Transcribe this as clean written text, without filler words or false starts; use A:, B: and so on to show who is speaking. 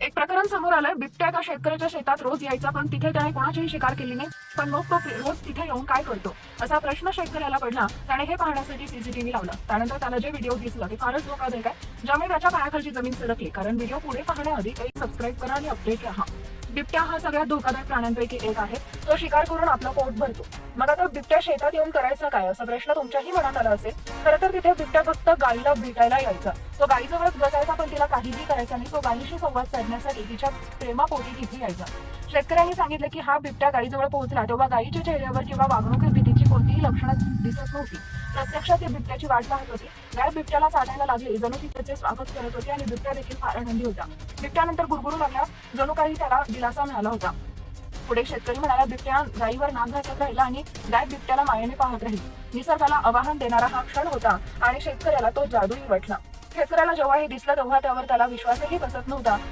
A: एक प्रकरण समोर आलंय. बिबट्या एका शेतकऱ्याच्या शेतात रोज यायचा, पण तिथे त्याने कोणाचीही शिकार केली नाही. पण मग तो रोज तिथे येऊन काय करतो असा प्रश्न शेतकऱ्याला पडला. त्याने हे पाहण्यासाठी सीसीटीव्ही लावला. त्यानंतर त्याला जे व्हिडिओ दिसला ते फारच धोकादायक आहे, ज्यामुळे त्याच्या पायाखालची जमीन सरकली. कारण व्हिडिओ पुढे पाहण्याआधी काही सबस्क्राईब करा आणि अपडेट राहा. बिबट्या हा सगळ्यात धोकादायक प्राण्यांपैकी एक आहे. तो शिकार करून आपला पोट भरतो. मग आता बिबट्या शेतात येऊन करायचा काय असा प्रश्न तुमच्याही मनात आला असेल. खरं तर तिथे बिबट्या फक्त गायीला भेटायला यायचा. तो गायीजवळच बसायचा, पण तिला काहीही करायचा नाही. तो गायीशी संवाद साधण्यासाठी तिच्या प्रेमापोटी तिथे यायचा. शेतकऱ्यांनी सांगितलं की हा बिबट्या गायीजवळ पोहोचला तेव्हा गायीच्या चेहऱ्यावर किंवा वागणुकीत भीतीची कोणतीही लक्षणं दिसत नव्हती. प्रत्यक्षात ती बिबट्याची वाट पाहत होती. गाय बिबट्याला चाटायला लागली, जणू ती त्याचे स्वागत करत होती आणि बिबट्या देखील फार आनंदी होता. बिबट्यानंतर गुरगुरू लागला, जणू काही त्याला दिलासा मिळाला होता. पुढे शेतकरी म्हणाला, बिबट्या गायीवर नाक घासत राहिला आणि गाय बिबट्याला मायेने पाहत राहिली. निसर्गाला आवाहन देणारा हा क्षण होता आणि शेतकऱ्याला तो जादूही वाटला. शेतकऱ्याला जेव्हा हे दिसलं तेव्हा त्यावर त्याला विश्वासही बसत नव्हता.